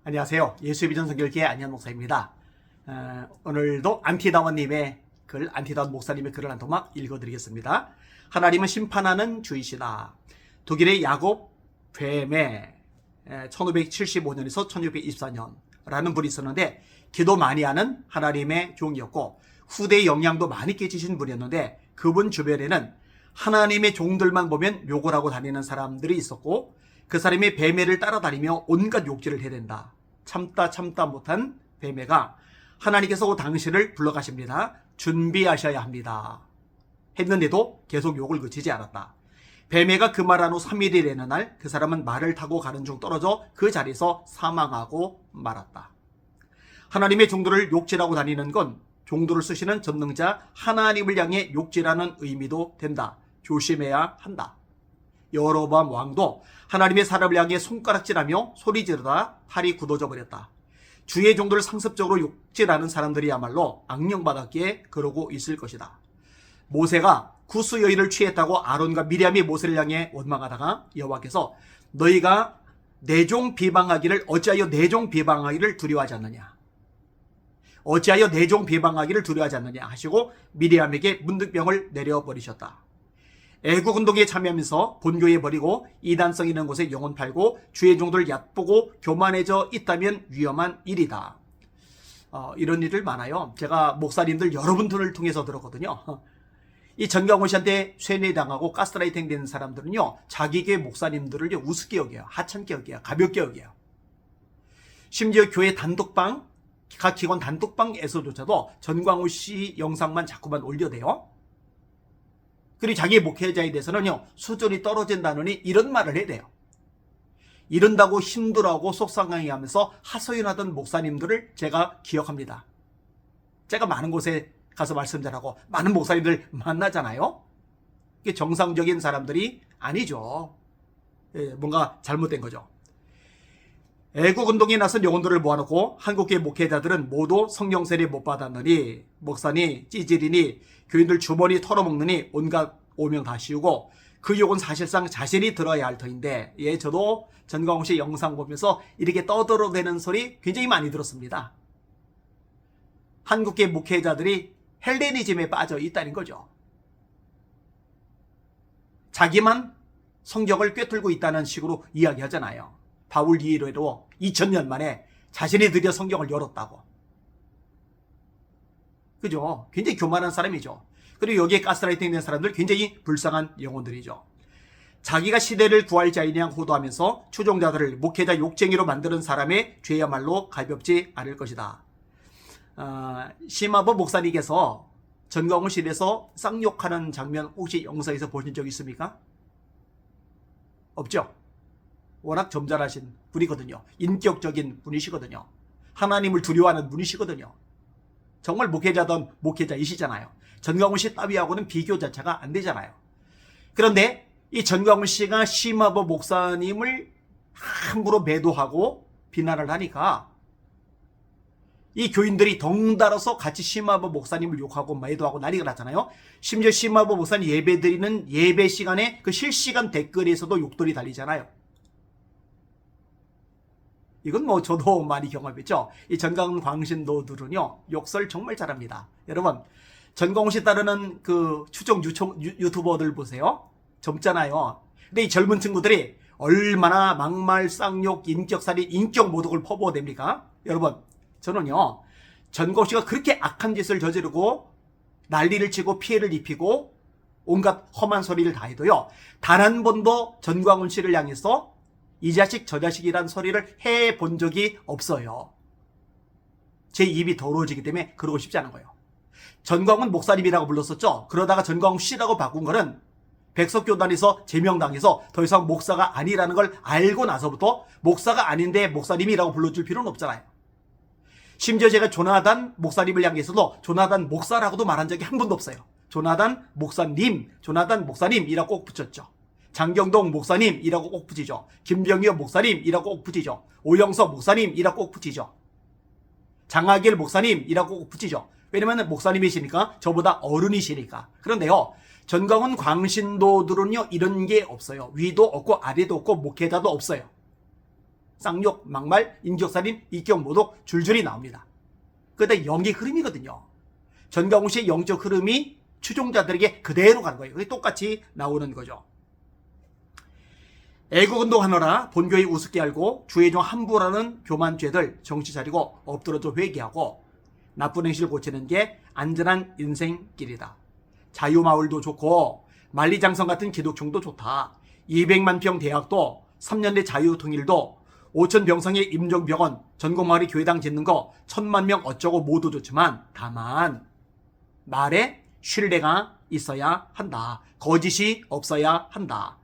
안녕하세요. 예수의 비전 선교회의 안현 목사입니다. 오늘도 안티다원님의 글, 안티다원 목사님의 글을 한 토막 읽어드리겠습니다. 하나님은 심판하는 주이시다. 독일의 야곱 베메 1575년에서 1624년라는 분이 있었는데 기도 많이 하는 하나님의 종이었고 후대의 영향도 많이 끼치신 분이었는데 그분 주변에는 하나님의 종들만 보면 욕을 하고 다니는 사람들이 있었고 그 사람이 뱀매를 따라다니며 온갖 욕질을 해댄다. 참다 못한 뱀매가 하나님께서 당신을 불러가십니다. 준비하셔야 합니다. 했는데도 계속 욕을 그치지 않았다. 뱀매가 그 말한 후 3일이 되는 날 그 사람은 말을 타고 가는 중 떨어져 그 자리에서 사망하고 말았다. 하나님의 종들을 욕질하고 다니는 건 종들을 쓰시는 전능자 하나님을 향해 욕질하는 의미도 된다. 조심해야 한다. 여로보암 왕도 하나님의 사람을 향해 손가락질하며 소리 지르다 팔이 굳어져 버렸다. 주의 종들을 상습적으로 욕질하는 사람들이야말로 악령받았기에 그러고 있을 것이다. 모세가 구스 여인을 취했다고 아론과 미리암이 모세를 향해 원망하다가 여호와께서 너희가 내 종 비방하기를 어찌하여 내 종 비방하기를 두려워하지 않느냐. 어찌하여 내 종 비방하기를 두려워하지 않느냐 하시고 미리암에게 문득병을 내려버리셨다. 애국 운동에 참여하면서 본교에 버리고 이단성 있는 곳에 영혼 팔고 주의 종들 얕보고 교만해져 있다면 위험한 일이다. 이런 일들 많아요. 제가 목사님들 여러분들을 통해서 들었거든요. 이 전광훈 씨한테 쇠뇌당하고 가스라이팅 되는 사람들은요, 자기 교회 목사님들을 우습게 여겨요. 하찮게 여겨요. 가볍게 여겨요. 심지어 교회 단독방, 각 기관 단독방에서조차도 전광훈 씨 영상만 자꾸만 올려대요. 그리고 자기 목회자에 대해서는요, 수준이 떨어진다느니 이런 말을 해야 돼요. 이런다고 힘들어하고 속상해하면서 하소연하던 목사님들을 제가 기억합니다. 제가 많은 곳에 가서 말씀 잘하고 많은 목사님들 만나잖아요. 이게 정상적인 사람들이 아니죠. 뭔가 잘못된 거죠. 애국운동에 나선 영혼들을 모아놓고 한국교회 목회자들은 모두 성령 세례 못 받았느니 목사니 찌질이니 교인들 주머니 털어먹느니 온갖 오명 다 씌우고 그 욕은 사실상 자신이 들어야 할 터인데 저도 전광훈 씨 영상 보면서 이렇게 떠들어대는 소리 굉장히 많이 들었습니다. 한국교회 목회자들이 헬레니즘에 빠져 있다는 거죠. 자기만 성경을 꿰뚫고 있다는 식으로 이야기하잖아요. 바울 이후로 2000년 만에 자신이 드디어 성경을 열었다고. 그죠? 굉장히 교만한 사람이죠. 그리고 여기에 가스라이팅 된 사람들 굉장히 불쌍한 영혼들이죠. 자기가 시대를 구할 자인 양 호도하면서 추종자들을 목회자 욕쟁이로 만드는 사람의 죄야말로 가볍지 않을 것이다. 심화보 목사님께서 전광훈 씨에서 쌍욕하는 장면 혹시 영상에서 보신 적 있습니까? 없죠? 워낙 점잖으신 분이거든요. 인격적인 분이시거든요. 하나님을 두려워하는 분이시거든요. 정말 목회자던 목회자이시잖아요. 전광훈 씨 따위하고는 비교 자체가 안 되잖아요. 그런데 이 전광훈 씨가 심화보 목사님을 함부로 매도하고 비난을 하니까 이 교인들이 덩달아서 같이 심화보 목사님을 욕하고 매도하고 난리가 났잖아요. 심지어 심화보 목사님 예배 드리는 예배 시간에 그 실시간 댓글에서도 욕들이 달리잖아요. 이건 저도 많이 경험했죠. 이 전광훈 광신도들은요, 욕설 정말 잘합니다. 여러분, 전광훈 씨 따르는 그 추종 유튜버들 보세요. 젊잖아요. 근데 이 젊은 친구들이 얼마나 막말, 쌍욕, 인격살인, 인격 모독을 퍼부어댑니까? 여러분, 저는요, 전광훈 씨가 그렇게 악한 짓을 저지르고 난리를 치고 피해를 입히고 온갖 험한 소리를 다 해도요, 단 한 번도 전광훈 씨를 향해서 이 자식 저 자식이란 소리를 해본 적이 없어요. 제 입이 더러워지기 때문에 그러고 싶지 않은 거예요. 전광훈 목사님이라고 불렀었죠. 그러다가 전광훈 씨라고 바꾼 거는 백석교단에서 제명당해서 더 이상 목사가 아니라는 걸 알고 나서부터 목사가 아닌데 목사님이라고 불러줄 필요는 없잖아요. 심지어 제가 조나단 목사님을 향해서도 조나단 목사라고도 말한 적이 한 번도 없어요. 조나단 목사님이라고 꼭 붙였죠. 장경동 목사님이라고 꼭 붙이죠. 김병엽 목사님이라고 꼭 붙이죠. 오영석 목사님이라고 꼭 붙이죠. 장하길 목사님이라고 꼭 붙이죠. 왜냐면 목사님이시니까, 저보다 어른이시니까. 그런데요, 전광훈 광신도들은요, 이런 게 없어요. 위도 없고 아래도 없고 목회자도 없어요. 쌍욕, 막말, 인격살인, 인격모독 줄줄이 나옵니다. 그런데 영의 흐름이거든요. 전광훈 씨의 영적 흐름이 추종자들에게 그대로 가는 거예요. 그게 똑같이 나오는 거죠. 애국운동하느라 본교회 우습게 알고 주의종 함부라는 교만죄들 정신 차리고 엎드러져 회개하고 나쁜 행실을 고치는 게 안전한 인생길이다. 자유마을도 좋고 만리장성 같은 기독총도 좋다. 200만 평 대학도 3년 내 자유통일도 5천 병상의 임종병원 전국마을이 교회당 짓는 거 1,000만 명 어쩌고 모두 좋지만 다만 말에 신뢰가 있어야 한다. 거짓이 없어야 한다.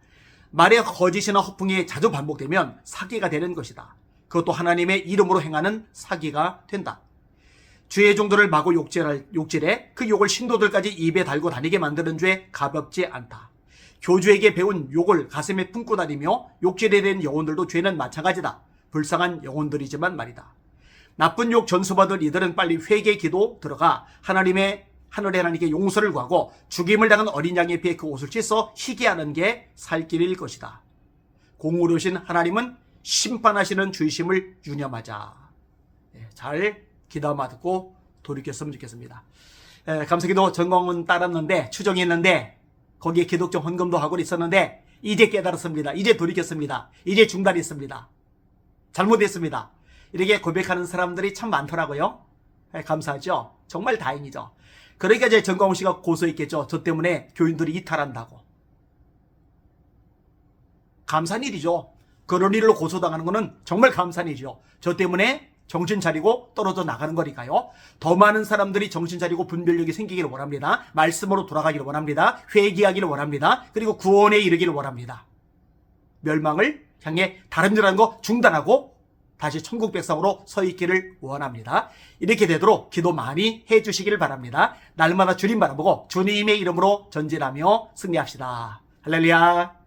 말의 거짓이나 허풍이 자주 반복되면 사기가 되는 것이다. 그것도 하나님의 이름으로 행하는 사기가 된다. 주의 종들을 마구 욕질해 그 욕을 신도들까지 입에 달고 다니게 만드는 죄 가볍지 않다. 교주에게 배운 욕을 가슴에 품고 다니며 욕질에 대한 영혼들도 죄는 마찬가지다. 불쌍한 영혼들이지만 말이다. 나쁜 욕 전수받을 이들은 빨리 회개 기도 들어가 하나님의 하늘의 하나님께 용서를 구하고 죽임을 당한 어린 양의 피에 그 옷을 씻어 희게 하는 게 살 길일 것이다. 공의로우신 하나님은 심판하시는 주의심을 유념하자. 잘 귀담아 듣고 돌이켰으면 좋겠습니다. 감사기도 전광훈 따랐는데 추정했는데 거기에 기독적 헌금도 하고 있었는데 이제 깨달았습니다. 이제 돌이켰습니다. 이제 중단했습니다. 잘못했습니다. 이렇게 고백하는 사람들이 참 많더라고요. 감사하죠. 정말 다행이죠. 그러니까 이제 전광훈 씨가 고소했겠죠. 저 때문에 교인들이 이탈한다고. 감사한 일이죠. 그런 일로 고소당하는 거는 정말 감사한 일이죠. 저 때문에 정신 차리고 떨어져 나가는 거니까요. 더 많은 사람들이 정신 차리고 분별력이 생기기를 원합니다. 말씀으로 돌아가기를 원합니다. 회개하기를 원합니다. 그리고 구원에 이르기를 원합니다. 멸망을 향해 다름질하는 거 중단하고 다시 천국 백성으로 서 있기를 원합니다. 이렇게 되도록 기도 많이 해주시기를 바랍니다. 날마다 주님 바라보고 주님의 이름으로 전진하며 승리합시다. 할렐루야.